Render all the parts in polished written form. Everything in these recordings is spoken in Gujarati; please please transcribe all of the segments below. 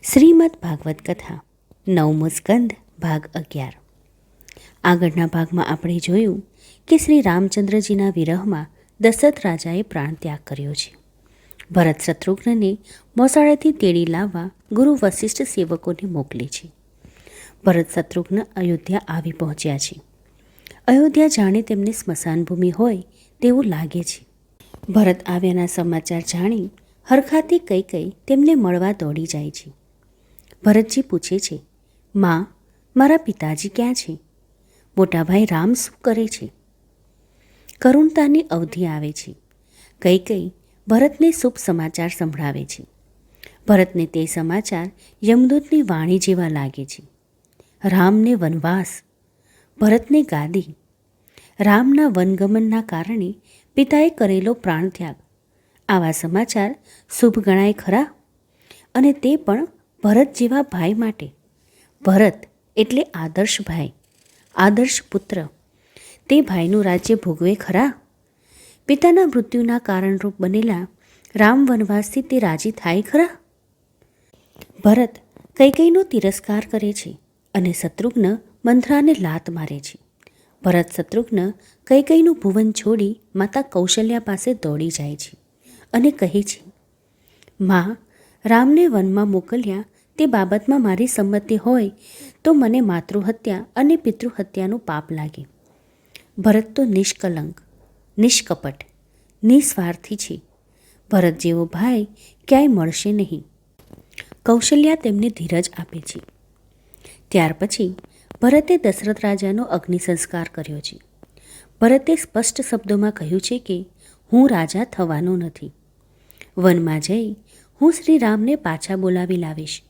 શ્રીમદ ભાગવત કથા નવમો સ્કંદ ભાગ 11। આગળના ભાગમાં આપણે જોયું કે શ્રી રામચંદ્રજીના વિરહમાં દશરથ રાજાએ પ્રાણ ત્યાગ કર્યો છે। ભરત શત્રુઘ્નને મોસાળેથી તેડી લાવવા ગુરુ વશિષ્ઠ સેવકોને મોકલે છે। ભરત શત્રુઘ્ન અયોધ્યા આવી પહોંચ્યા છે। અયોધ્યા જાણે તેમને સ્મશાન ભૂમિ હોય તેવું લાગે છે। ભરત આવ્યાના સમાચાર જાણી હરખાથી કઈ તેમને મળવા દોડી જાય છે। ભરતજી પૂછે છે, માં, મારા પિતાજી ક્યાં છે? મોટા ભાઈ રામ શું કરે છે? કરુણતાની અવધિ આવે છે। કઈ ભરતને શુભ સમાચાર સંભળાવે છે। ભરતને તે સમાચાર યમદૂતની વાણી જેવા લાગે છે। રામને વનવાસ, ભરતને ગાદી। રામના વનગમનના કારણે પિતાએ કરેલો પ્રાણત્યાગ, આવા સમાચાર શુભ ગણાય ખરા? અને તે પણ ભરત જેવા ભાઈ માટે। ભરત એટલે આદર્શ ભાઈ, આદર્શ પુત્ર। તે ભાઈનું રાજ્ય ભોગવે ખરા? પિતાના મૃત્યુના કારણરૂપ બનેલા રામ વનવાસથી તે રાજી થાય ખરા? ભરત કૈકેયીનો તિરસ્કાર કરે છે અને શત્રુઘ્ન મંથરાને લાત મારે છે। ભરત શત્રુઘ્ન કૈકેયીનું ભુવન છોડી માતા કૌશલ્યા પાસે દોડી જાય છે અને કહે છે, માં, રામને વનમાં મોકલ્યા તે બાબતમાં મારી સંમતિ હોય તો મને માતૃહત્યા અને પિતૃહત્યાનું પાપ લાગે। ભરત તો નિષ્કલંક, નિષ્કપટ, નિસ્વાર્થી છે। ભરત જેવો ભાઈ ક્યાંય મળશે નહીં। કૌશલ્યા તેમને ધીરજ આપે છે। ત્યાર પછી ભરતે દશરથ રાજાનો અગ્નિ સંસ્કાર કર્યો છે। ભરતે સ્પષ્ટ શબ્દોમાં કહ્યું છે કે હું રાજા થવાનો નથી। વનમાં જઈ હું શ્રી રામને પાછા બોલાવી લાવીશ।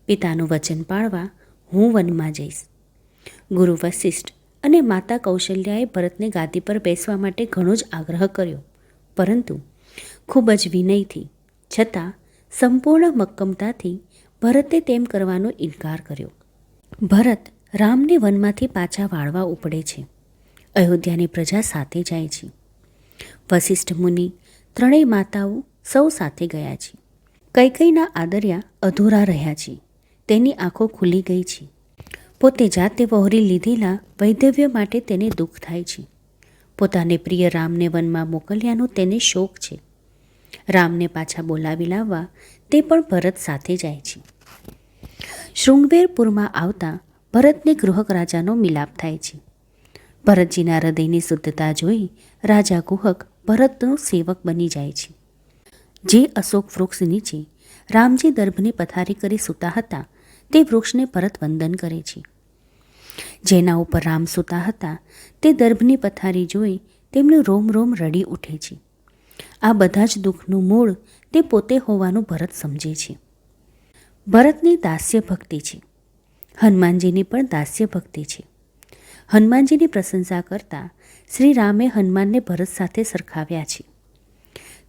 પિતાનું વચન પાળવા હું વનમાં જઈશ। ગુરુ વશિષ્ઠ અને માતા કૌશલ્યાએ ભરતને ગાદી પર બેસવા માટે ઘણો જ આગ્રહ કર્યો, પરંતુ ખૂબ જ વિનયથી છતાં સંપૂર્ણ મક્કમતાથી ભરતે તેમ કરવાનો ઇનકાર કર્યો। ભરત રામને વનમાંથી પાછા વાળવા ઉપડે છે। અયોધ્યાની પ્રજા સાથે જાય છે। વશિષ્ઠ મુનિ, ત્રણેય માતાઓ સૌ સાથે ગયા છે। કૈકેયીના આદર્યા અધૂરા રહ્યા છે। તેની આંખો ખુલી ગઈ છે। પોતે જાતે વહોરી લીધેલા વૈધવ્ય માટે તેને દુઃખ થાય છે। પોતાને પ્રિય રામને વનમાં મોકલ્યાનો તેને શોક છે। રામને પાછા બોલાવી લાવવા તે પણ ભરત સાથે જાય છે। શૃંગવેરપુરમાં આવતા ભરતને ગુહક રાજાનો મિલાપ થાય છે। ભરતજીના હૃદયની શુદ્ધતા જોઈ રાજા ગુહક ભરતનો સેવક બની જાય છે। જે અશોક વૃક્ષ નીચે રામજી દર્ભની પથારી કરી સૂતા હતા તે વૃક્ષને ભરત વંદન કરે છે। જેના ઉપર રામ સૂતા હતા તે દર્ભની પથારી જોઈ તેમનું રોમ રોમ રડી ઉઠે છે। આ બધા જ દુઃખનું મૂળ તે પોતે હોવાનું ભરત સમજે છે। ભરતની દાસ્ય ભક્તિ છે। હનુમાનજીની પણ દાસ્ય ભક્તિ છે। હનુમાનજીની પ્રશંસા કરતા શ્રી રામે હનુમાનને ભરત સાથે સરખાવ્યા છે।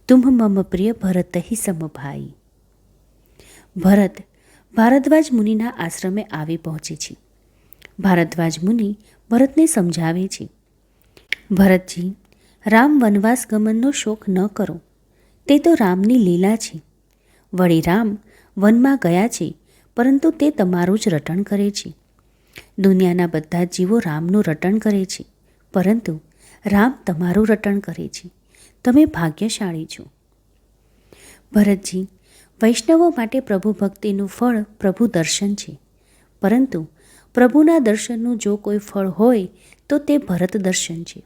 તુમ મમ પ્રિય ભરત હિ સમભાઈ। ભરત ભારદ્વાજ મુનિના આશ્રમે આવી પહોંચે છે। ભારદ્વાજ મુનિ ભરતને સમજાવે છે, ભરતજી, રામ વનવાસ ગમનનો શોક ન કરો, તે તો રામની લીલા છે। વળી રામ વનમાં ગયા છે, પરંતુ તે તમારું જ રટણ કરે છે। દુનિયાના બધા જ જીવો રામનું રટણ કરે છે, પરંતુ રામ તમારું રટણ કરે છે। તમે ભાગ્યશાળી છો। ભરતજી, વૈષ્ણવો માટે પ્રભુ ભક્તિનું ફળ પ્રભુ દર્શન છે, પરંતુ પ્રભુના દર્શનનું જો કોઈ ફળ હોય તો તે ભરત દર્શન છે।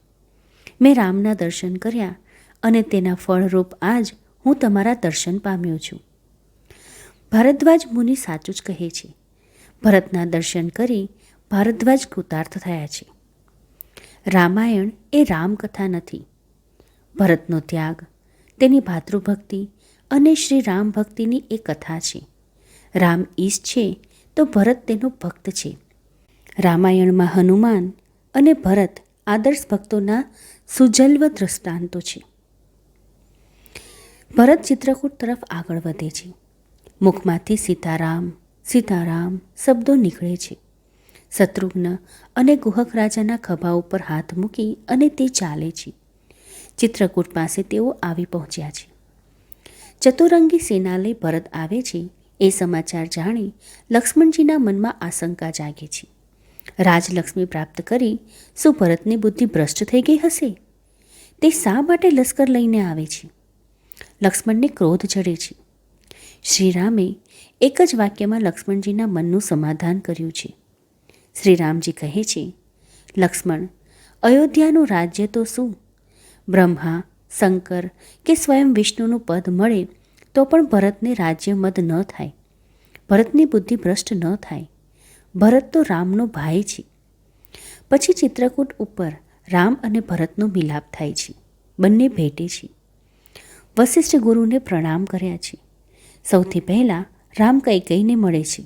મેં રામના દર્શન કર્યા અને તેના ફળરૂપ આજ હું તમારા દર્શન પામ્યો છું। ભારદ્વાજ મુનિ સાચું જ કહે છે। ભરતના દર્શન કરી ભારદ્વાજ કૃતાર્થ થયા છે। રામાયણ એ રામકથા નથી। ભરતનો ત્યાગ, તેની ભાતૃભક્તિ અને શ્રી રામ ભક્તિની એ કથા છે। રામ ઈશ છે તો ભરત તેનો ભક્ત છે। રામાયણમાં હનુમાન અને ભરત આદર્શ ભક્તોના સુજલ્વ દ્રષ્ટાંતો છે। ભરત ચિત્રકૂટ તરફ આગળ વધે છે। મુખમાંથી સીતારામ સીતારામ શબ્દો નીકળે છે। શત્રુઘ્ન અને ગુહક રાજાના ખભા ઉપર હાથ મૂકી અને તે ચાલે છે। ચિત્રકૂટ પાસે તેઓ આવી પહોંચ્યા છે। ચતુરંગી સેના લઈ ભરત આવે છે એ સમાચાર જાણી લક્ષ્મણજીના મનમાં આશંકા જાગે છે. રાજલક્ષ્મી પ્રાપ્ત કરી શું ભરતની બુદ્ધિ ભ્રષ્ટ થઈ ગઈ હશે? તે શા માટે લશ્કર લઈને આવે છે? લક્ષ્મણને ક્રોધ ચડે છે. શ્રીરામે એક જ વાક્યમાં લક્ષ્મણજીના મનનું સમાધાન કર્યું છે. શ્રીરામજી કહે છે, લક્ષ્મણ, અયોધ્યાનું રાજ્ય તો શું, બ્રહ્મા, શંકર કે સ્વયં વિષ્ણુનું પદ મળે તો પણ ભરતને રાજ્ય મદ ન થાય, ભરતની બુદ્ધિ ભ્રષ્ટ ન થાય. ભરત તો રામનો ભાઈ છે. પછી ચિત્રકૂટ ઉપર રામ અને ભરતનો મિલાપ થાય છે. બંને ભેટે છે. વશિષ્ઠ ગુરુને પ્રણામ કર્યા છે. સૌથી પહેલાં રામ કૈકેયીને મળે છે.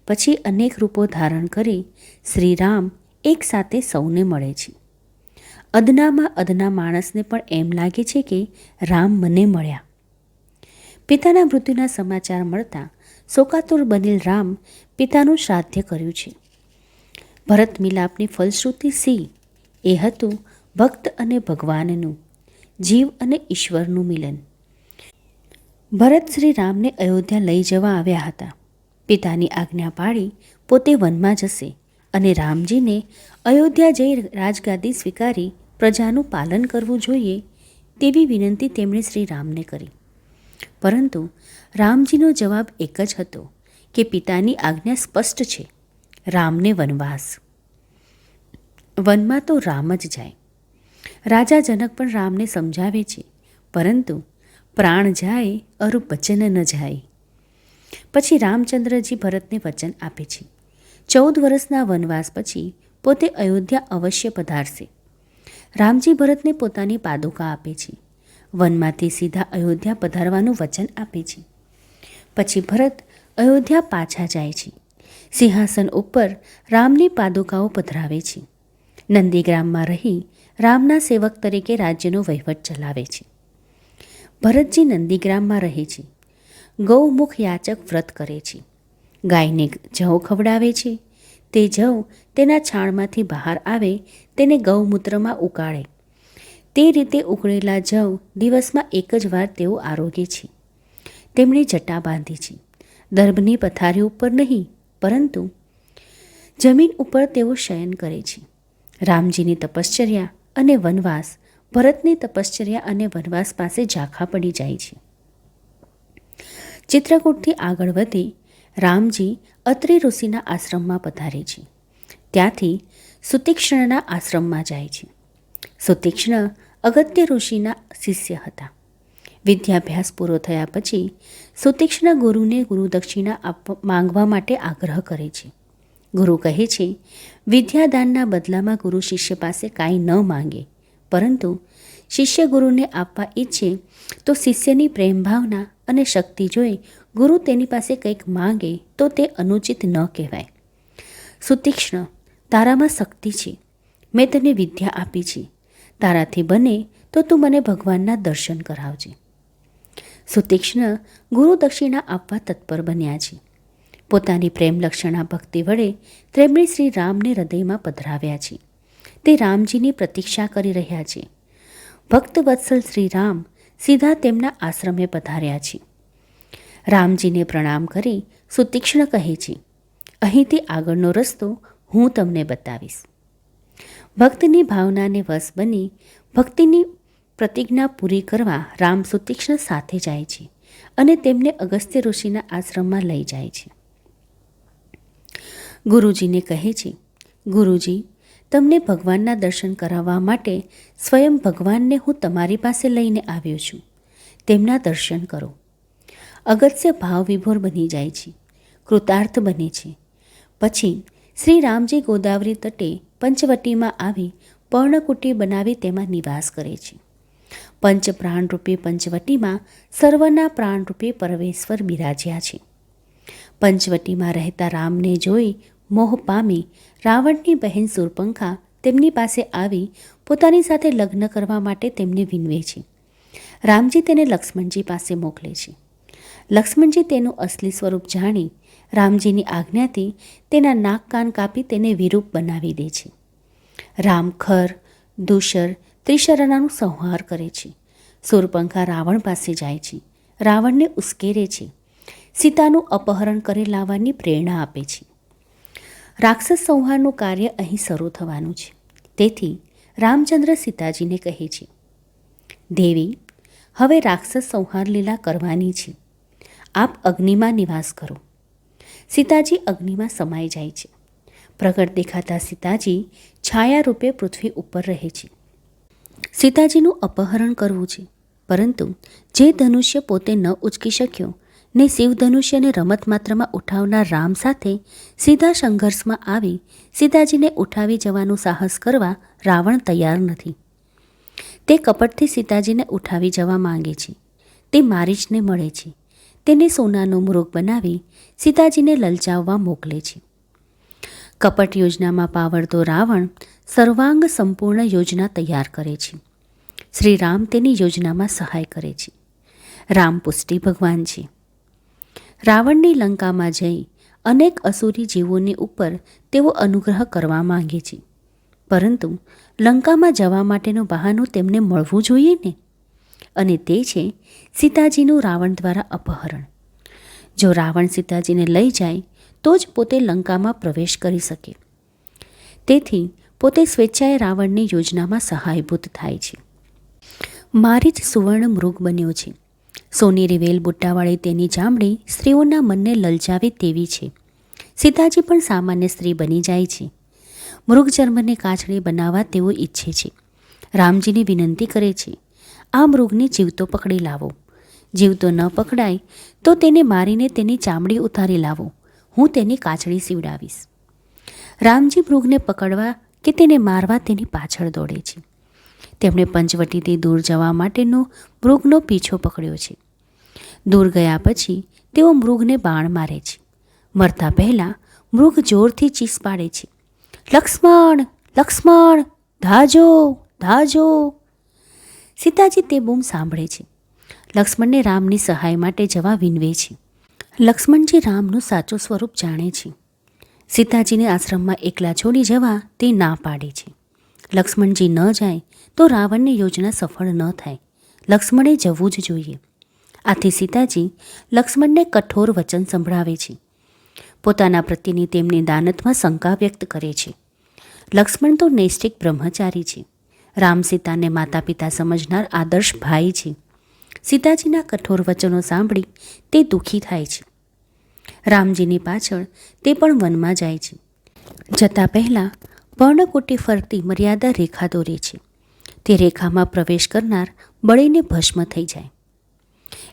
પછી અનેક રૂપો ધારણ કરી શ્રી રામ એક સાથે સૌને મળે છે. અદનામાં અદના માણસને પણ એમ લાગે છે કે રામ મને મળ્યા. પિતાના મૃત્યુના સમાચાર મળતા શોકાતુર બનેલ રામ પિતાનું શ્રાદ્ધ કર્યું છે. ભરત મિલાપની ફલશ્રુતિ સી એ હતું ભક્ત અને ભગવાનનું, જીવ અને ઈશ્વરનું મિલન. ભરત શ્રી રામને અયોધ્યા લઈ જવા આવ્યા હતા. પિતાની આજ્ઞા પાળી પોતે વનમાં જશે અને રામજીને અયોધ્યા જઈ રાજગાદી સ્વીકારી પ્રજાનું પાલન કરવું જોઈએ તેવી વિનંતી તેમણે શ્રી રામને કરી. પરંતુ રામજીનો જવાબ એક જ હતો કે પિતાની આજ્ઞા સ્પષ્ટ છે, રામને વનવાસ. વનમાં તો રામ જ જાય. રાજા જનક પણ રામને સમજાવે છે, પરંતુ પ્રાણ જાય અરુ વચન ન જાય. પછી રામચંદ્રજી ભરતને વચન આપે છે. 14 વર્ષના વનવાસ પછી પોતે અયોધ્યા અવશ્ય પધારશે. રામજી ભરતને પોતાની પાદુકા આપે છે. વનમાંથી સીધા અયોધ્યા પધારવાનું વચન આપે છે. પછી ભરત અયોધ્યા પાછા જાય છે. સિંહાસન ઉપર રામની પાદુકાઓ પધરાવે છે. નંદીગ્રામમાં રહી રામના સેવક તરીકે રાજ્યનો વહીવટ ચલાવે છે. ભરતજી નંદીગ્રામમાં રહે છે. ગૌમુખ યાચક વ્રત કરે છે. ગાયને જવ ખવડાવે છે. તે જવ તેના છાણમાંથી બહાર આવે તેને ગૌમૂત્રમાં ઉકાળે. તે રીતે ઉકળેલા જવ દિવસમાં એક જ વાર તેઓ આરોગે છે. તેમણે જટા બાંધી છે. દર્ભની પથારી ઉપર નહીં, પરંતુ જમીન ઉપર તેઓ શયન કરે છે. રામજીની તપશ્ચર્યા અને વનવાસ ભરતની તપશ્ચર્યા અને વનવાસ પાસે ઝાંખા પડી જાય છે. ચિત્રકૂટથી આગળ વધી રામજી અત્રિ ઋષિના આશ્રમમાં પધારે છે. ત્યાંથી સુતીક્ષ્ણના આશ્રમમાં જાય છે. સુતીક્ષ્ણ અગત્ય ઋષિના શિષ્ય હતા. વિદ્યાભ્યાસ પૂરો થયા પછી સુતીક્ષ્ણ ગુરુને ગુરુદક્ષિણા માંગવા માટે આગ્રહ કરે છે. ગુરુ કહે છે, વિદ્યાદાનના બદલામાં ગુરુ શિષ્ય પાસે કાંઈ ન માંગે, પરંતુ શિષ્ય ગુરુને આપવા ઈચ્છે તો શિષ્યની પ્રેમ ભાવના અને શક્તિ જોઈ ગુરુ તેની પાસે કંઈક માંગે તો તે અનુચિત ન કહેવાય. સુતીક્ષ્ણ, તારામાં શક્તિ છે. મેં તને વિદ્યા આપી છે. તારાથી બને તો તું મને ભગવાનના દર્શન કરાવજે. સુતીક્ષ્ણ ગુરુ દક્ષિણા આપવા તત્પર બન્યા છે. પોતાની પ્રેમલક્ષણા ભક્તિ વડે તેમણે શ્રી રામને હૃદયમાં પધરાવ્યા છે. તે રામજીની પ્રતીક્ષા કરી રહ્યા છે. ભક્ત વત્સલ શ્રી રામ સીધા તેમના આશ્રમે પધાર્યા છે. રામજીને પ્રણામ કરી સુતીક્ષ્ણ કહે છે, અહીંથી આગળનો રસ્તો હું તમને બતાવીશ. ભક્તની ભાવનાને વશ બની ભક્તિની પ્રતિજ્ઞા પૂરી કરવા રામ સુતીક્ષ્ણ સાથે જાય છે અને તેમને અગસ્ત્ય ઋષિના આશ્રમમાં લઈ જાય છે. ગુરુજીને કહે છે, ગુરુજી, તમને ભગવાનના દર્શન કરાવવા માટે સ્વયં ભગવાનને હું તમારી પાસે લઈને આવ્યો છું. તેમના દર્શન કરો. અગસ્ત્ય ભાવ વિભોર બની જાય છે, કૃતાર્થ બને છે. પછી શ્રી રામજી ગોદાવરી તટે પંચવટીમાં આવી પર્ણકુટી બનાવી તેમાં નિવાસ કરે છે. પંચ પ્રાણરૂપે પંચવટીમાં સર્વના પ્રાણરૂપે પરમેશ્વર બિરાજ્યા છે. પંચવટીમાં રહેતા રામને જોઈ મોહ પામી રાવણની બહેન શૂર્પણખા તેમની પાસે આવી પોતાની સાથે લગ્ન કરવા માટે તેમને વિનવે છે. રામજી તેને લક્ષ્મણજી પાસે મોકલે છે. લક્ષ્મણજી તેનું અસલી સ્વરૂપ જાણી રામજીની આજ્ઞાથી તેના નાક કાન કાપી તેને વિરૂપ બનાવી દે છે. રામ ખર, દૂષર, ત્રિશરણાનું સંહાર કરે છે. શૂર્પણખા રાવણ પાસે જાય છે. રાવણને ઉશ્કેરે છે. સીતાનું અપહરણ કરી લાવવાની પ્રેરણા આપે છે. રાક્ષસ સંહારનું કાર્ય અહીં શરૂ થવાનું છે. તેથી રામચંદ્ર સીતાજીને કહે છે, દેવી, હવે રાક્ષસ સંહાર લીલા કરવાની છે. આપ અગ્નિમાં નિવાસ કરો. સીતાજી અગ્નિમાં સમાઈ જાય છે. પ્રગટ દેખાતા સીતાજી છાયા રૂપે પૃથ્વી ઉપર રહે છે. સીતાજીનું અપહરણ કરવું છે, પરંતુ જે ધનુષ્ય પોતે ન ઉચકી શક્યો ને શિવધનુષ્યને રમત માત્રમાં ઉઠાવનાર રામ સાથે સીધા સંઘર્ષમાં આવી સીતાજીને ઉઠાવી જવાનું સાહસ કરવા રાવણ તૈયાર નથી. તે કપટથી સીતાજીને ઉઠાવી જવા માંગે છે. તે મારીચને મળે છે. તેને સોનાનું મૃગ બનાવી સીતાજીને લલચાવવા મોકલે છે. કપટ યોજનામાં પાવરતો રાવણ સર્વાંગ સંપૂર્ણ યોજના તૈયાર કરે છે. શ્રી રામ તેની યોજનામાં સહાય કરે છે. રામ પુષ્ટિ ભગવાન છે. રાવણની લંકામાં જઈ અનેક અસુરી જીવોની ઉપર તેઓ અનુગ્રહ કરવા માંગે છે, પરંતુ લંકામાં જવા માટેનું બહાનું તેમને મળવું જોઈએ ને, અને તે છે સીતાજીનું રાવણ દ્વારા અપહરણ. જો રાવણ સીતાજીને લઈ જાય તો જ પોતે લંકામાં પ્રવેશ કરી શકે. તેથી પોતે સ્વેચ્છાએ રાવણની યોજનામાં સહાયભૂત થાય છે. મારીચ સુવર્ણ મૃગ બન્યો છે. સોનેરી વેલ બુટ્ટાવાળી તેની ચામડી સ્ત્રીઓના મનને લલચાવે તેવી છે. સીતાજી પણ સામાન્ય સ્ત્રી બની જાય છે. મૃગચર્મને કાછડી બનાવવા તેઓ ઈચ્છે છે. રામજીને વિનંતી કરે છે, આ મૃગને જીવતો પકડી લાવો. જીવતો ન પકડાય તો તેને મારીને તેની ચામડી ઉતારી લાવો. હું તેની કાછડી સીવડાવીશ. રામજી મૃગને પકડવા કે તેને મારવા તેની પાછળ દોડે છે. તેમણે પંચવટીથી દૂર જવા માટેનો મૃગનો પીછો પકડ્યો છે. દૂર ગયા પછી તેઓ મૃગને બાણ મારે છે. મરતા પહેલાં મૃગ જોરથી ચીસ પાડે છે, લક્ષ્મણ, લક્ષ્મણ, ધાજો, ધાજો. સીતાજી તે બૂમ સાંભળે છે. લક્ષ્મણને રામની સહાય માટે જવા વિનવે છે. લક્ષ્મણજી રામનું સાચું સ્વરૂપ જાણે છે. સીતાજીને આશ્રમમાં એકલા છોડી જવા તે ના પાડે છે. લક્ષ્મણજી ન જાય તો રાવણની યોજના સફળ ન થાય. લક્ષ્મણે જવું જ જોઈએ. આથી સીતાજી લક્ષ્મણને કઠોર વચન સંભળાવે છે. પોતાના પ્રત્યેની તેમની દાનતમાં શંકા વ્યક્ત કરે છે. લક્ષ્મણ તો નૈષ્ઠિક બ્રહ્મચારી છે. રામ સીતાને માતા પિતા સમજનાર આદર્શ ભાઈ છે. સીતાજીના કઠોર વચનો સાંભળી તે દુઃખી થાય છે. રામજીની પાછળ તે પણ વનમાં જાય છે. જતાં પહેલાં પર્ણકુટી ફરતી મર્યાદા રેખા દોરે છે. તે રેખામાં પ્રવેશ કરનાર બળીને ભસ્મ થઈ જાય.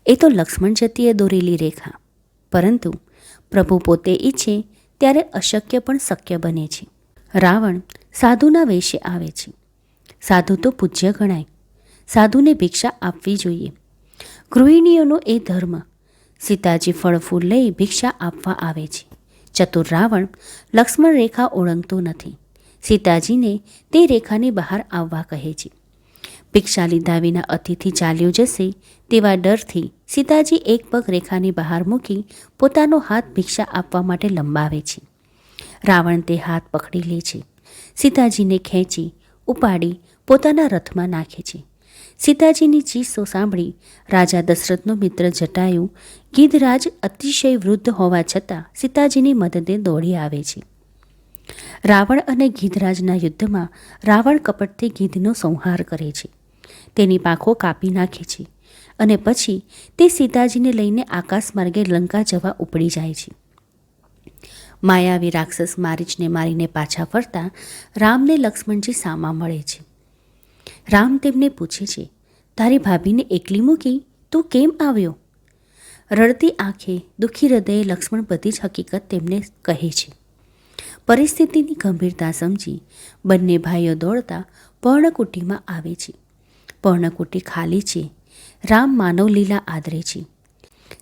એ તો લક્ષ્મણ જતીએ દોરેલી રેખા, પરંતુ પ્રભુ પોતે ઈચ્છે ત્યારે અશક્ય પણ શક્ય બને છે. રાવણ સાધુના વેશે આવે છે. સાધુ તો પૂજ્ય ગણાય. સાધુને ભિક્ષા આપવી જોઈએ. ગૃહિણીઓનો એ ધર્મ. સીતાજી ફળ ફૂલ લઈ ભિક્ષા આપવા આવે છે. ચતુર રાવણ લક્ષ્મણ રેખા ઓળંગતો નથી. સીતાજીને તે રેખાની બહાર આવવા કહે છે. ભિક્ષા લીધા વિના અતિથિ ચાલ્યો જશે તેવા ડરથી સીતાજી એક પગ રેખાની બહાર મૂકી પોતાનો હાથ ભિક્ષા આપવા માટે લંબાવે છે. રાવણ તે હાથ પકડી લે છે. સીતાજીને ખેંચી ઉપાડી પોતાના રથમાં નાખે છે. સીતાજીની ચીસો સાંભળી રાજા દશરથનો મિત્ર જટાયુ ગીધરાજ અતિશય વૃદ્ધ હોવા છતાં સીતાજીની મદદે દોડી આવે છે. રાવણ અને ગીધરાજના યુદ્ધમાં રાવણ કપટથી ગીધનો સંહાર કરે છે. તેની પાંખો કાપી નાખે છે અને પછી તે સીતાજીને લઈને આકાશ માર્ગે લંકા જવા ઉપડી જાય છે. માયાવી રાક્ષસ મારીચને મારીને પાછા ફરતા રામને લક્ષ્મણજી સામા મળે છે. રામ તેમને પૂછે છે, તારી ભાભીને એકલી મૂકી તું કેમ આવ્યો? રડતી આંખે દુઃખી હૃદયે લક્ષ્મણ બધી જ હકીકત તેમને કહે છે. પરિસ્થિતિની ગંભીરતા સમજી બંને ભાઈઓ દોડતા પર્ણકુટીમાં આવે છે. પર્ણકુટી ખાલી છે. રામ માનવ લીલા આદરે છે.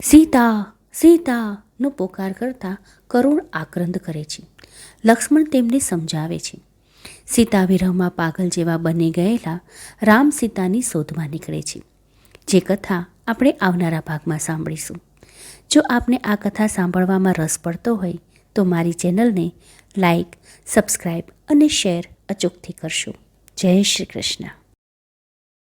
સીતા, સીતા નો પોકાર કરતા કરુણ આક્રંદ કરે છે. લક્ષ્મણ તેમને સમજાવે છે. સીતા વિરહમાં પાગલ જેવા બની ગયેલા રામ સીતાની શોધમાં નીકળે છે. જે કથા આપણે આવનારા ભાગમાં સાંભળીશું. જો આપને આ કથા સાંભળવામાં રસ પડતો હોય તો મારી ચેનલને લાઈક, સબસ્ક્રાઈબ અને શેર અચૂકથી કરશો. જય શ્રી કૃષ્ણ.